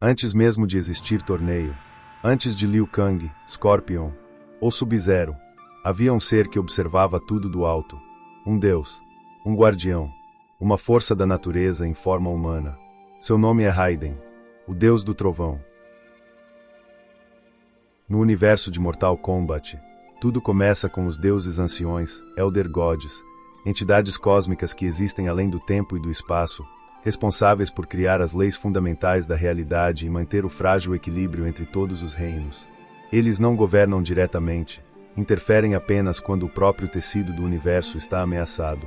Antes mesmo de existir torneio, antes de Liu Kang, Scorpion ou Sub-Zero, havia um ser que observava tudo do alto. Um deus, um guardião, uma força da natureza em forma humana. Seu nome é Raiden, o deus do trovão. No universo de Mortal Kombat, tudo começa com os deuses anciões, Elder Gods, entidades cósmicas que existem além do tempo e do espaço, responsáveis por criar as leis fundamentais da realidade e manter o frágil equilíbrio entre todos os reinos. Eles não governam diretamente, interferem apenas quando o próprio tecido do universo está ameaçado.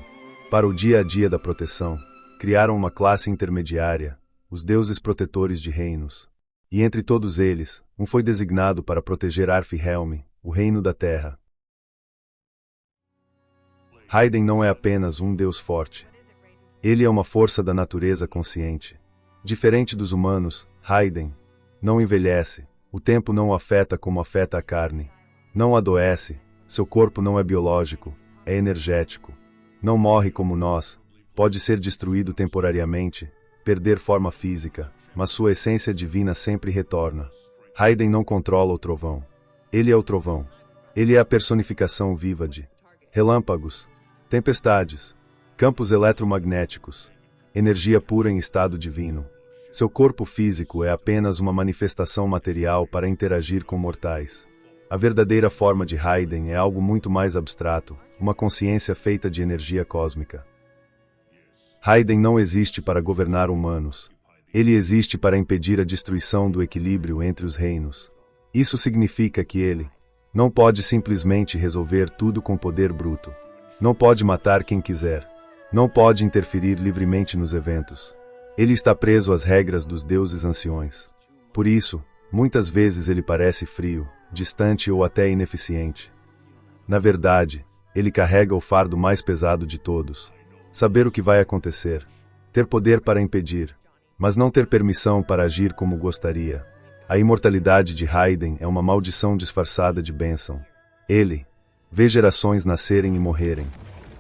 Para o dia a dia da proteção, criaram uma classe intermediária, os deuses protetores de reinos. E entre todos eles, um foi designado para proteger Arfhelm, o reino da Terra. Raiden não é apenas um deus forte. Ele é uma força da natureza consciente. Diferente dos humanos, Raiden não envelhece, o tempo não o afeta como afeta a carne. Não adoece, seu corpo não é biológico, é energético. Não morre como nós, pode ser destruído temporariamente, perder forma física, mas sua essência divina sempre retorna. Raiden não controla o trovão. Ele é o trovão. Ele é a personificação viva de relâmpagos, tempestades, campos eletromagnéticos, energia pura em estado divino. Seu corpo físico é apenas uma manifestação material para interagir com mortais. A verdadeira forma de Raiden é algo muito mais abstrato, uma consciência feita de energia cósmica. Raiden não existe para governar humanos. Ele existe para impedir a destruição do equilíbrio entre os reinos. Isso significa que ele não pode simplesmente resolver tudo com poder bruto. Não pode matar quem quiser. Não pode interferir livremente nos eventos. Ele está preso às regras dos deuses anciões. Por isso, muitas vezes ele parece frio, distante ou até ineficiente. Na verdade, ele carrega o fardo mais pesado de todos. Saber o que vai acontecer. Ter poder para impedir, mas não ter permissão para agir como gostaria. A imortalidade de Raiden é uma maldição disfarçada de bênção. Ele vê gerações nascerem e morrerem.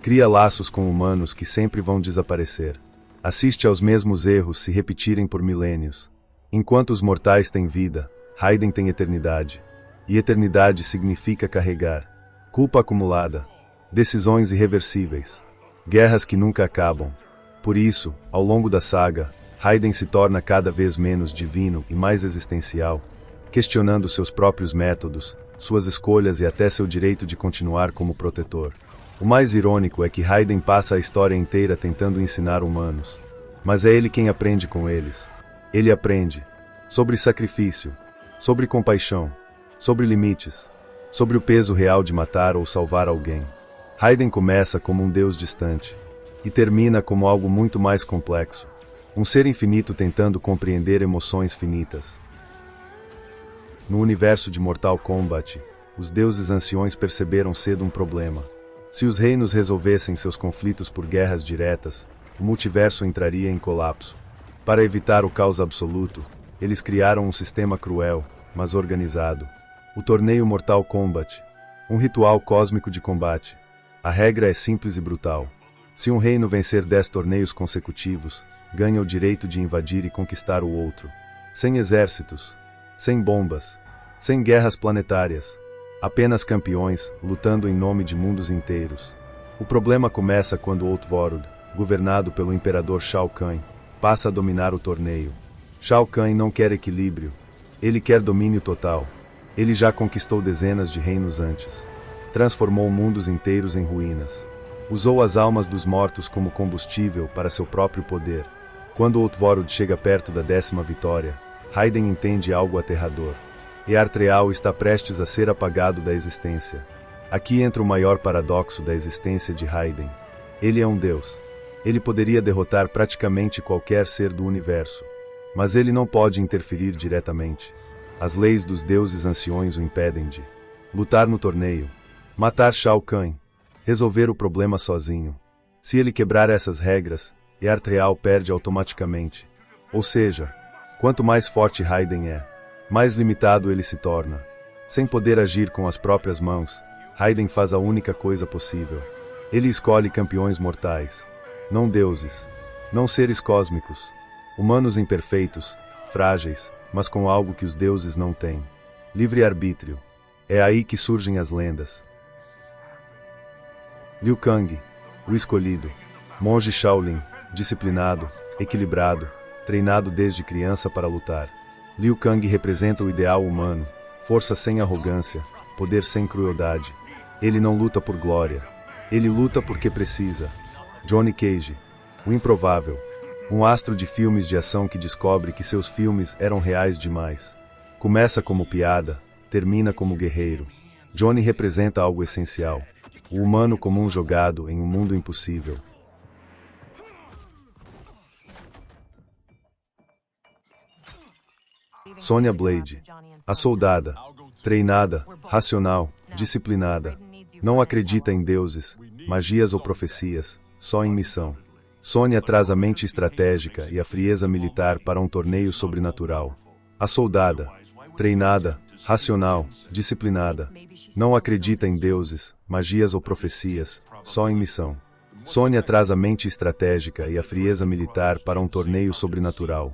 Cria laços com humanos que sempre vão desaparecer. Assiste aos mesmos erros se repetirem por milênios. Enquanto os mortais têm vida, Raiden tem eternidade. E eternidade significa carregar culpa acumulada, decisões irreversíveis, guerras que nunca acabam. Por isso, ao longo da saga, Raiden se torna cada vez menos divino e mais existencial, questionando seus próprios métodos, suas escolhas e até seu direito de continuar como protetor. O mais irônico é que Raiden passa a história inteira tentando ensinar humanos, mas é ele quem aprende com eles. Ele aprende sobre sacrifício, sobre compaixão, sobre limites, sobre o peso real de matar ou salvar alguém. Raiden começa como um deus distante e termina como algo muito mais complexo, um ser infinito tentando compreender emoções finitas. No universo de Mortal Kombat, os deuses anciões perceberam cedo um problema. Se os reinos resolvessem seus conflitos por guerras diretas, o multiverso entraria em colapso. Para evitar o caos absoluto, eles criaram um sistema cruel, mas organizado. O torneio Mortal Kombat, um ritual cósmico de combate. A regra é simples e brutal. Se um reino vencer 10 torneios consecutivos, ganha o direito de invadir e conquistar o outro. Sem exércitos, sem bombas, sem guerras planetárias. Apenas campeões, lutando em nome de mundos inteiros. O problema começa quando Outworld, governado pelo imperador Shao Kahn, passa a dominar o torneio. Shao Kahn não quer equilíbrio. Ele quer domínio total. Ele já conquistou dezenas de reinos antes. Transformou mundos inteiros em ruínas. Usou as almas dos mortos como combustível para seu próprio poder. Quando Outworld chega perto da 10ª vitória, Raiden entende algo aterrador. Earthreal está prestes a ser apagado da existência. Aqui entra o maior paradoxo da existência de Raiden. Ele é um deus. Ele poderia derrotar praticamente qualquer ser do universo. Mas ele não pode interferir diretamente. As leis dos deuses anciões o impedem de lutar no torneio, matar Shao Kahn, resolver o problema sozinho. Se ele quebrar essas regras, Earthreal perde automaticamente. Ou seja, quanto mais forte Raiden é, mais limitado ele se torna. Sem poder agir com as próprias mãos, Raiden faz a única coisa possível. Ele escolhe campeões mortais, não deuses, não seres cósmicos, humanos imperfeitos, frágeis, mas com algo que os deuses não têm: livre-arbítrio. É aí que surgem as lendas. Liu Kang, o escolhido. Monge Shaolin, disciplinado, equilibrado, treinado desde criança para lutar. Liu Kang representa o ideal humano, força sem arrogância, poder sem crueldade. Ele não luta por glória. Ele luta porque precisa. Johnny Cage, o improvável. Um astro de filmes de ação que descobre que seus filmes eram reais demais. Começa como piada, termina como guerreiro. Johnny representa algo essencial: o humano comum jogado em um mundo impossível. Sonya Blade, a soldada, treinada, racional, disciplinada. Não acredita em deuses, magias ou profecias, só em missão. Sonya traz a mente estratégica e a frieza militar para um torneio sobrenatural. A soldada, treinada, racional, disciplinada. Não acredita em deuses, magias ou profecias, só em missão. Sonya traz a mente estratégica e a frieza militar para um torneio sobrenatural.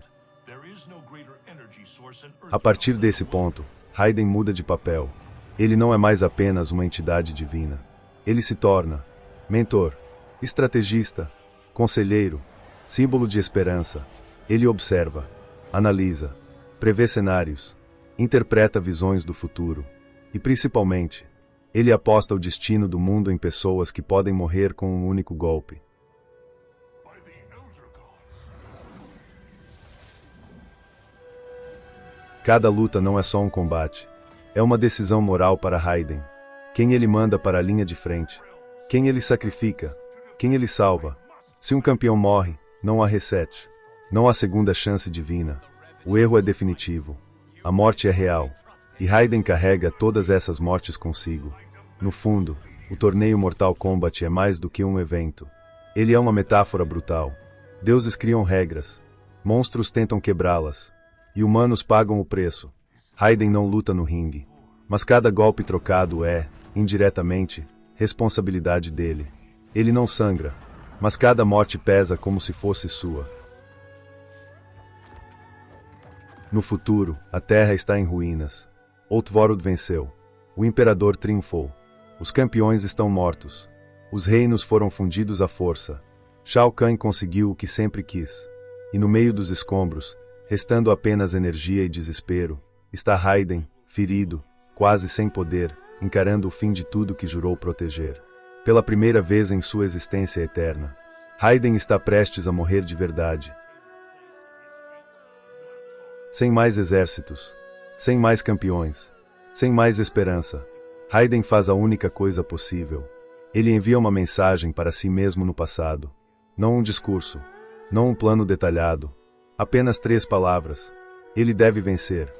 A partir desse ponto, Raiden muda de papel. Ele não é mais apenas uma entidade divina. Ele se torna mentor, estrategista, conselheiro, símbolo de esperança. Ele observa, analisa, prevê cenários, interpreta visões do futuro. E principalmente, ele aposta o destino do mundo em pessoas que podem morrer com um único golpe. Cada luta não é só um combate. É uma decisão moral para Raiden. Quem ele manda para a linha de frente? Quem ele sacrifica? Quem ele salva? Se um campeão morre, não há reset. Não há segunda chance divina. O erro é definitivo. A morte é real. E Raiden carrega todas essas mortes consigo. No fundo, o torneio Mortal Kombat é mais do que um evento. Ele é uma metáfora brutal. Deuses criam regras. Monstros tentam quebrá-las. E humanos pagam o preço. Raiden não luta no ringue. Mas cada golpe trocado é, indiretamente, responsabilidade dele. Ele não sangra. Mas cada morte pesa como se fosse sua. No futuro, a Terra está em ruínas. Outworld venceu. O Imperador triunfou. Os campeões estão mortos. Os reinos foram fundidos à força. Shao Kahn conseguiu o que sempre quis. E no meio dos escombros, restando apenas energia e desespero, está Raiden, ferido, quase sem poder, encarando o fim de tudo que jurou proteger. Pela primeira vez em sua existência eterna, Raiden está prestes a morrer de verdade. Sem mais exércitos, sem mais campeões, sem mais esperança, Raiden faz a única coisa possível. Ele envia uma mensagem para si mesmo no passado. Não um discurso, não um plano detalhado, apenas 3 palavras. Ele deve vencer.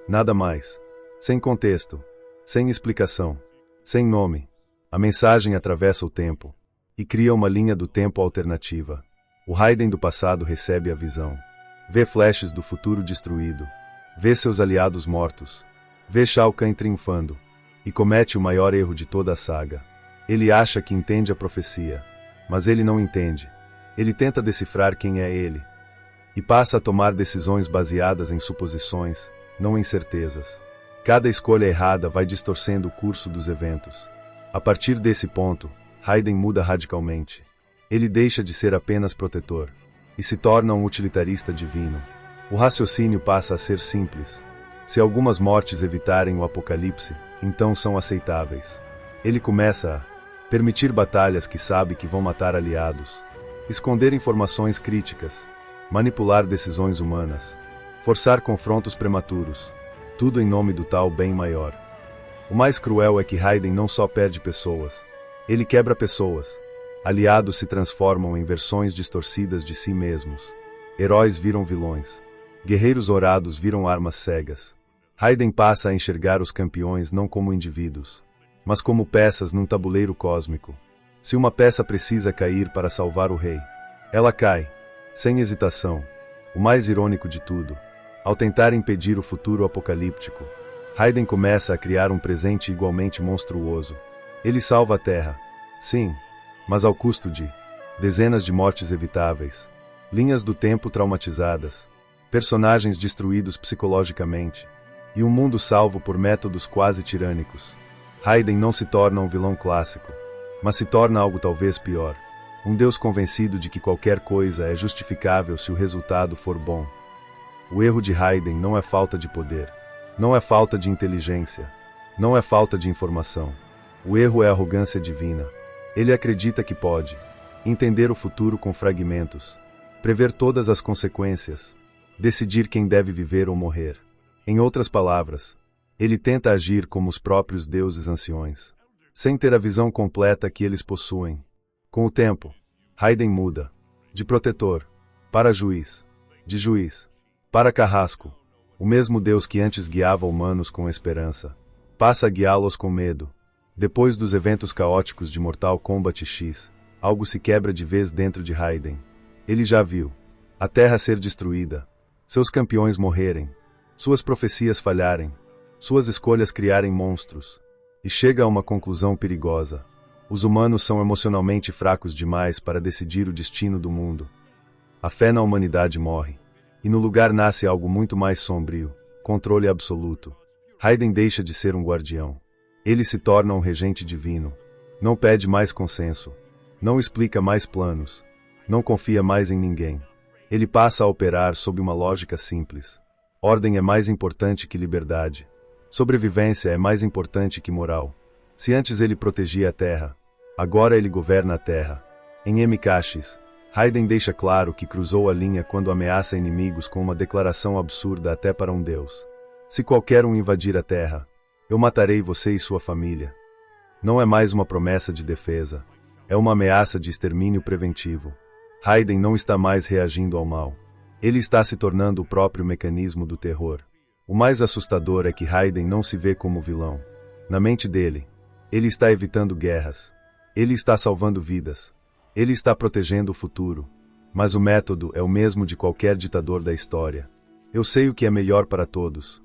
Nada mais. Sem contexto, sem explicação, sem nome. A mensagem atravessa o tempo e cria uma linha do tempo alternativa. O Raiden do passado recebe a visão. Vê flashes do futuro destruído. Vê seus aliados mortos. Vê Shao Kahn triunfando. E comete o maior erro de toda a saga. Ele acha que entende a profecia. Mas ele não entende. Ele tenta decifrar quem é ele. E passa a tomar decisões baseadas em suposições, não em certezas. Cada escolha errada vai distorcendo o curso dos eventos. A partir desse ponto, Raiden muda radicalmente. Ele deixa de ser apenas protetor e se torna um utilitarista divino. O raciocínio passa a ser simples. Se algumas mortes evitarem o apocalipse, então são aceitáveis. Ele começa a permitir batalhas que sabe que vão matar aliados, esconder informações críticas, manipular decisões humanas, forçar confrontos prematuros, tudo em nome do tal bem maior. O mais cruel é que Raiden não só perde pessoas, ele quebra pessoas. Aliados se transformam em versões distorcidas de si mesmos. Heróis viram vilões. Guerreiros orados viram armas cegas. Raiden passa a enxergar os campeões não como indivíduos, mas como peças num tabuleiro cósmico. Se uma peça precisa cair para salvar o rei, ela cai, sem hesitação. O mais irônico de tudo, ao tentar impedir o futuro apocalíptico, Raiden começa a criar um presente igualmente monstruoso. Ele salva a Terra, sim, mas ao custo de dezenas de mortes evitáveis, linhas do tempo traumatizadas, personagens destruídos psicologicamente, e um mundo salvo por métodos quase tirânicos. Raiden não se torna um vilão clássico, mas se torna algo talvez pior. Um Deus convencido de que qualquer coisa é justificável se o resultado for bom. O erro de Raiden não é falta de poder, não é falta de inteligência, não é falta de informação. O erro é arrogância divina. Ele acredita que pode entender o futuro com fragmentos, prever todas as consequências, decidir quem deve viver ou morrer. Em outras palavras, ele tenta agir como os próprios deuses anciões, sem ter a visão completa que eles possuem. Com o tempo, Raiden muda, de protetor, para juiz, de juiz, para carrasco. O mesmo Deus que antes guiava humanos com esperança, passa a guiá-los com medo. Depois dos eventos caóticos de Mortal Kombat X, algo se quebra de vez dentro de Raiden. Ele já viu a Terra ser destruída, seus campeões morrerem, suas profecias falharem, suas escolhas criarem monstros, e chega a uma conclusão perigosa. Os humanos são emocionalmente fracos demais para decidir o destino do mundo. A fé na humanidade morre, e no lugar nasce algo muito mais sombrio, controle absoluto. Raiden deixa de ser um guardião. Ele se torna um regente divino. Não pede mais consenso, não explica mais planos, não confia mais em ninguém. Ele passa a operar sob uma lógica simples. Ordem é mais importante que liberdade. Sobrevivência é mais importante que moral. Se antes ele protegia a Terra, agora ele governa a Terra. Em MKX, Raiden deixa claro que cruzou a linha quando ameaça inimigos com uma declaração absurda até para um deus. Se qualquer um invadir a Terra, eu matarei você e sua família. Não é mais uma promessa de defesa, é uma ameaça de extermínio preventivo. Raiden não está mais reagindo ao mal. Ele está se tornando o próprio mecanismo do terror. O mais assustador é que Raiden não se vê como vilão. Na mente dele, ele está evitando guerras. Ele está salvando vidas. Ele está protegendo o futuro. Mas o método é o mesmo de qualquer ditador da história. Eu sei o que é melhor para todos.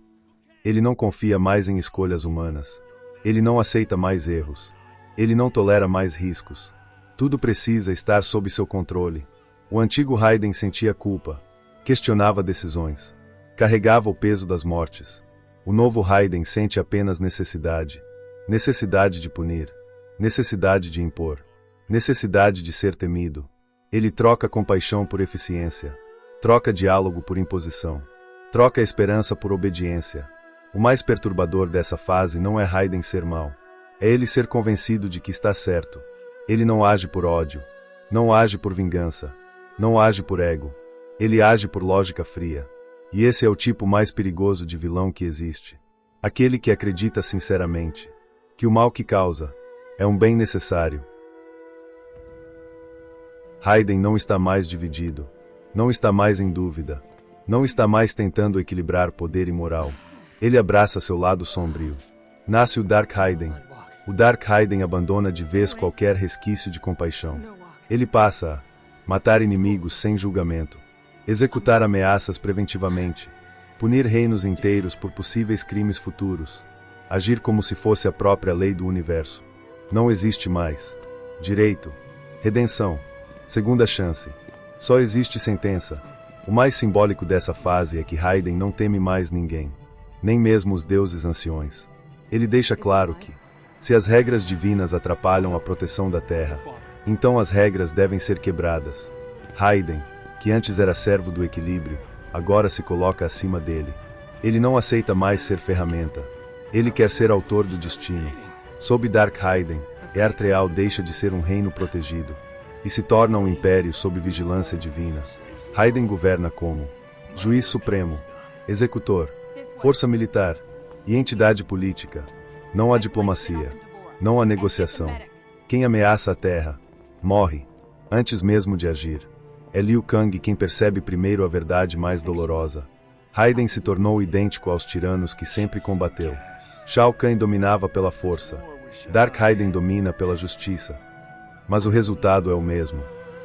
Ele não confia mais em escolhas humanas. Ele não aceita mais erros. Ele não tolera mais riscos. Tudo precisa estar sob seu controle. O antigo Raiden sentia culpa. Questionava decisões. Carregava o peso das mortes. O novo Raiden sente apenas necessidade. Necessidade de punir. Necessidade de impor. Necessidade de ser temido. Ele troca compaixão por eficiência. Troca diálogo por imposição. Troca esperança por obediência. O mais perturbador dessa fase não é Raiden ser mau. É ele ser convencido de que está certo. Ele não age por ódio. Não age por vingança. Não age por ego. Ele age por lógica fria. E esse é o tipo mais perigoso de vilão que existe. Aquele que acredita sinceramente que o mal que causa é um bem necessário. Raiden não está mais dividido. Não está mais em dúvida. Não está mais tentando equilibrar poder e moral. Ele abraça seu lado sombrio. Nasce o Dark Raiden. O Dark Raiden abandona de vez qualquer resquício de compaixão. Ele passa a matar inimigos sem julgamento. Executar ameaças preventivamente, punir reinos inteiros por possíveis crimes futuros, agir como se fosse a própria lei do universo. Não existe mais direito, redenção, segunda chance. Só existe sentença. O mais simbólico dessa fase é que Raiden não teme mais ninguém, nem mesmo os deuses anciões. Ele deixa claro que, se as regras divinas atrapalham a proteção da Terra, então as regras devem ser quebradas. Raiden, que antes era servo do equilíbrio, agora se coloca acima dele. Ele não aceita mais ser ferramenta. Ele quer ser autor do destino. Sob Dark Raiden, Earthreal deixa de ser um reino protegido e se torna um império sob vigilância divina. Raiden governa como juiz supremo, executor, força militar e entidade política. Não há diplomacia, não há negociação. Quem ameaça a Terra morre antes mesmo de agir. É Liu Kang quem percebe primeiro a verdade mais dolorosa. Raiden se tornou idêntico aos tiranos que sempre combateu. Shao Kahn dominava pela força. Dark Raiden domina pela justiça. Mas o resultado é o mesmo.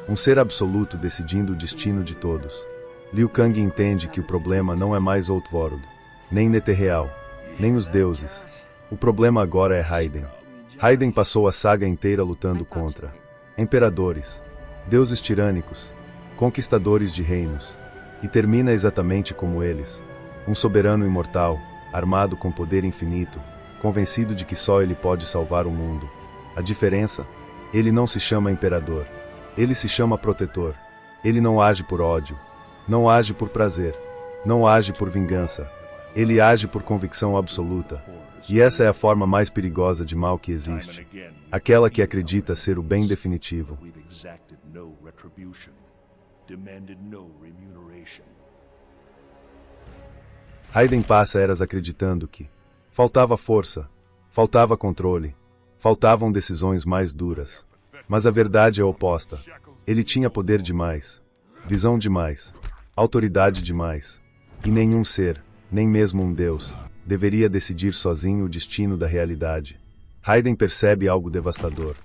Um ser absoluto decidindo o destino de todos. Liu Kang entende que o problema não é mais Outworld, nem Netherreal, nem os deuses. O problema agora é Raiden. Raiden passou a saga inteira lutando contra imperadores, deuses tirânicos, conquistadores de reinos, e termina exatamente como eles. Um soberano imortal, armado com poder infinito, convencido de que só ele pode salvar o mundo. A diferença? Ele não se chama imperador. Ele se chama protetor. Ele não age por ódio. Não age por prazer. Não age por vingança. Ele age por convicção absoluta. E essa é a forma mais perigosa de mal que existe. Aquela que acredita ser o bem definitivo. Raiden passa eras acreditando que faltava força, faltava controle, faltavam decisões mais duras. Mas a verdade é oposta. Ele tinha poder demais, visão demais, autoridade demais. E nenhum ser, nem mesmo um Deus, deveria decidir sozinho o destino da realidade. Raiden percebe algo devastador.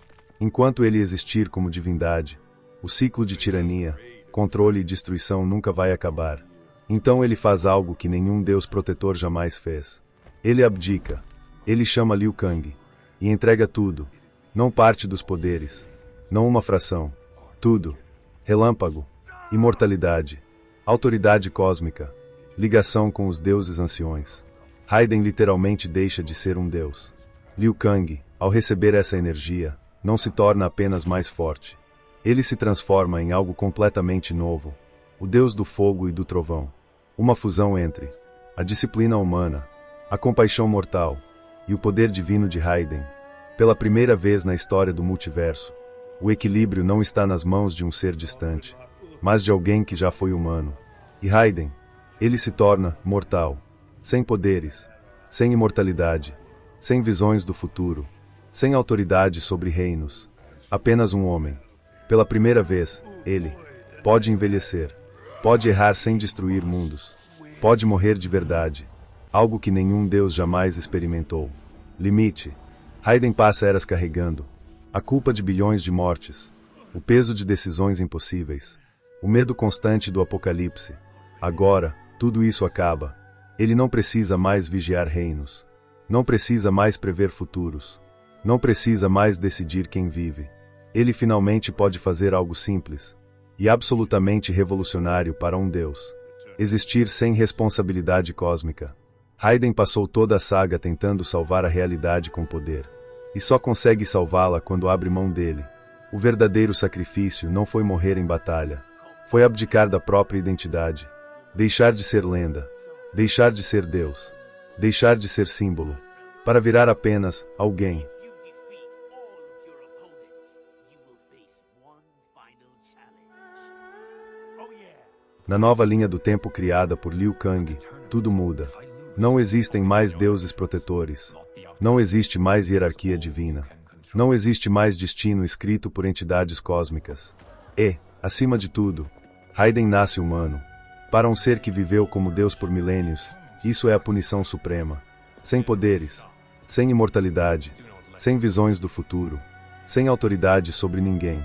Enquanto ele existir como divindade, o ciclo de tirania, controle e destruição nunca vai acabar. Então ele faz algo que nenhum Deus protetor jamais fez. Ele abdica. Ele chama Liu Kang. E entrega tudo. Não parte dos poderes. Não uma fração. Tudo. Relâmpago. Imortalidade. Autoridade cósmica. Ligação com os deuses anciões. Raiden literalmente deixa de ser um deus. Liu Kang, ao receber essa energia, não se torna apenas mais forte. Ele se transforma em algo completamente novo. O deus do fogo e do trovão. Uma fusão entre a disciplina humana, a compaixão mortal e o poder divino de Raiden. Pela primeira vez na história do multiverso, o equilíbrio não está nas mãos de um ser distante, mas de alguém que já foi humano. E Raiden, ele se torna mortal, sem poderes, sem imortalidade, sem visões do futuro, sem autoridade sobre reinos, apenas um homem. Pela primeira vez, ele pode envelhecer, pode errar sem destruir mundos, pode morrer de verdade, algo que nenhum deus jamais experimentou. Limite. Raiden passa eras carregando a culpa de bilhões de mortes, o peso de decisões impossíveis, o medo constante do apocalipse. Agora, tudo isso acaba. Ele não precisa mais vigiar reinos. Não precisa mais prever futuros. Não precisa mais decidir quem vive. Ele finalmente pode fazer algo simples e absolutamente revolucionário para um deus. Existir sem responsabilidade cósmica. Raiden passou toda a saga tentando salvar a realidade com poder. E só consegue salvá-la quando abre mão dele. O verdadeiro sacrifício não foi morrer em batalha. Foi abdicar da própria identidade. Deixar de ser lenda. Deixar de ser Deus. Deixar de ser símbolo. Para virar apenas alguém. Na nova linha do tempo criada por Liu Kang, tudo muda. Não existem mais deuses protetores. Não existe mais hierarquia divina. Não existe mais destino escrito por entidades cósmicas. E, acima de tudo, Raiden nasce humano. Para um ser que viveu como Deus por milênios, isso é a punição suprema. Sem poderes, sem imortalidade, sem visões do futuro, sem autoridade sobre ninguém.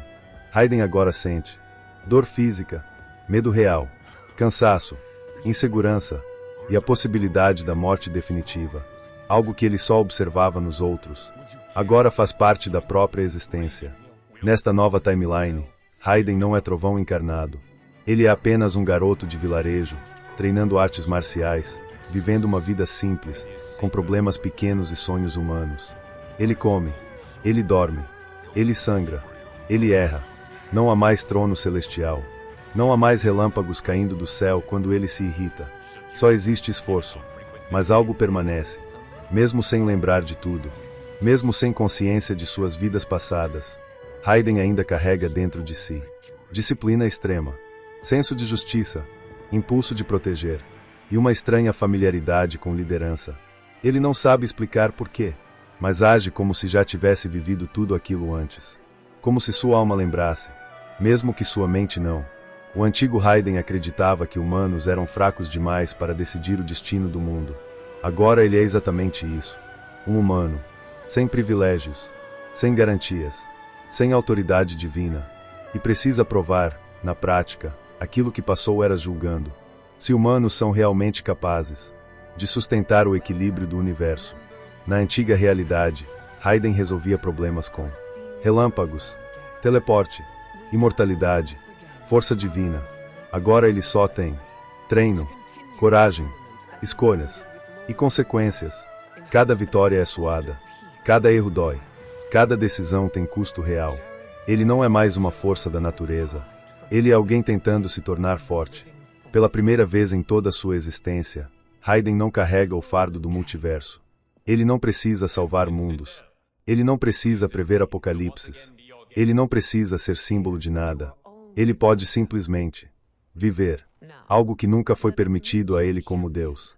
Raiden agora sente dor física, medo real, cansaço, insegurança e a possibilidade da morte definitiva. Algo que ele só observava nos outros. Agora faz parte da própria existência. Nesta nova timeline, Raiden não é trovão encarnado. Ele é apenas um garoto de vilarejo, treinando artes marciais, vivendo uma vida simples, com problemas pequenos e sonhos humanos. Ele come, ele dorme, ele sangra, ele erra. Não há mais trono celestial. Não há mais relâmpagos caindo do céu quando ele se irrita. Só existe esforço. Mas algo permanece. Mesmo sem lembrar de tudo. Mesmo sem consciência de suas vidas passadas. Raiden ainda carrega dentro de si disciplina extrema, senso de justiça, impulso de proteger, e uma estranha familiaridade com liderança. Ele não sabe explicar porquê, mas age como se já tivesse vivido tudo aquilo antes. Como se sua alma lembrasse, mesmo que sua mente não. O antigo Raiden acreditava que humanos eram fracos demais para decidir o destino do mundo. Agora ele é exatamente isso. Um humano, sem privilégios, sem garantias, sem autoridade divina, e precisa provar, na prática, aquilo que passou eras julgando. Se humanos são realmente capazes de sustentar o equilíbrio do universo. Na antiga realidade, Raiden resolvia problemas com relâmpagos, teleporte, imortalidade, força divina. Agora ele só tem treino, coragem, escolhas e consequências. Cada vitória é suada, cada erro dói, cada decisão tem custo real. Ele não é mais uma força da natureza. Ele é alguém tentando se tornar forte. Pela primeira vez em toda a sua existência, Raiden não carrega o fardo do multiverso. Ele não precisa salvar mundos. Ele não precisa prever apocalipses. Ele não precisa ser símbolo de nada. Ele pode simplesmente viver, algo que nunca foi permitido a ele como Deus.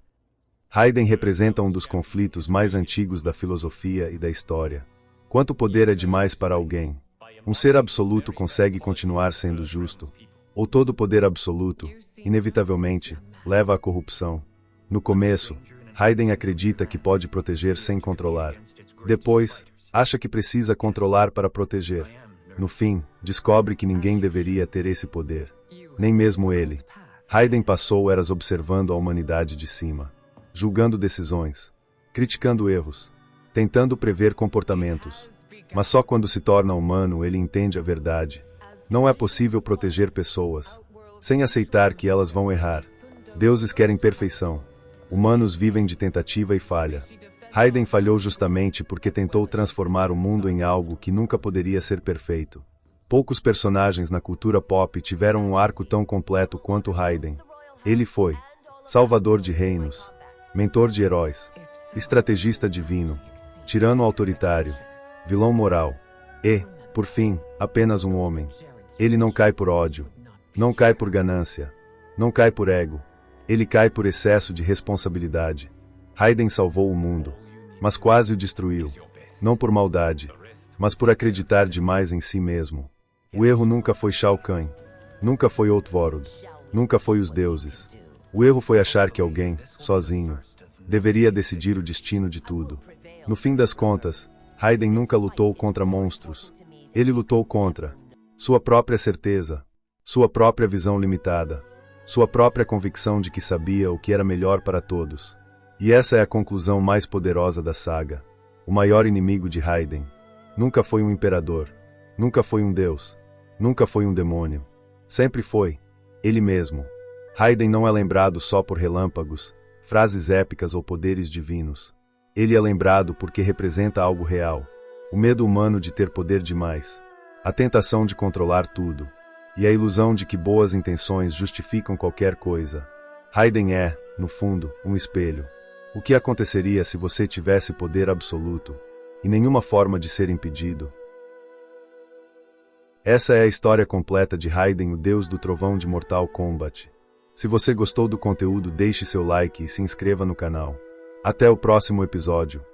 Raiden representa um dos conflitos mais antigos da filosofia e da história. Quanto poder é demais para alguém? Um ser absoluto consegue continuar sendo justo? Ou todo poder absoluto, inevitavelmente, leva à corrupção? No começo, Raiden acredita que pode proteger sem controlar. Depois, acha que precisa controlar para proteger. No fim, descobre que ninguém deveria ter esse poder. Nem mesmo ele. Raiden passou eras observando a humanidade de cima, julgando decisões, criticando erros, tentando prever comportamentos. Mas só quando se torna humano ele entende a verdade. Não é possível proteger pessoas sem aceitar que elas vão errar. Deuses querem perfeição. Humanos vivem de tentativa e falha. Raiden falhou justamente porque tentou transformar o mundo em algo que nunca poderia ser perfeito. Poucos personagens na cultura pop tiveram um arco tão completo quanto Raiden. Ele foi salvador de reinos, mentor de heróis, estrategista divino, tirano autoritário, vilão moral e, por fim, apenas um homem. Ele não cai por ódio, não cai por ganância, não cai por ego. Ele cai por excesso de responsabilidade. Raiden salvou o mundo, mas quase o destruiu. Não por maldade, mas por acreditar demais em si mesmo. O erro nunca foi Shao Kahn, nunca foi Outworld, nunca foi os deuses. O erro foi achar que alguém, sozinho, deveria decidir o destino de tudo. No fim das contas, Raiden nunca lutou contra monstros. Ele lutou contra sua própria certeza, sua própria visão limitada, sua própria convicção de que sabia o que era melhor para todos. E essa é a conclusão mais poderosa da saga. O maior inimigo de Raiden nunca foi um imperador, nunca foi um deus, nunca foi um demônio. Sempre foi ele mesmo. Raiden não é lembrado só por relâmpagos, frases épicas ou poderes divinos. Ele é lembrado porque representa algo real. O medo humano de ter poder demais, a tentação de controlar tudo, e a ilusão de que boas intenções justificam qualquer coisa. Raiden é, no fundo, um espelho. O que aconteceria se você tivesse poder absoluto, e nenhuma forma de ser impedido? Essa é a história completa de Raiden, o deus do trovão de Mortal Kombat. Se você gostou do conteúdo, deixe seu like e se inscreva no canal. Até o próximo episódio.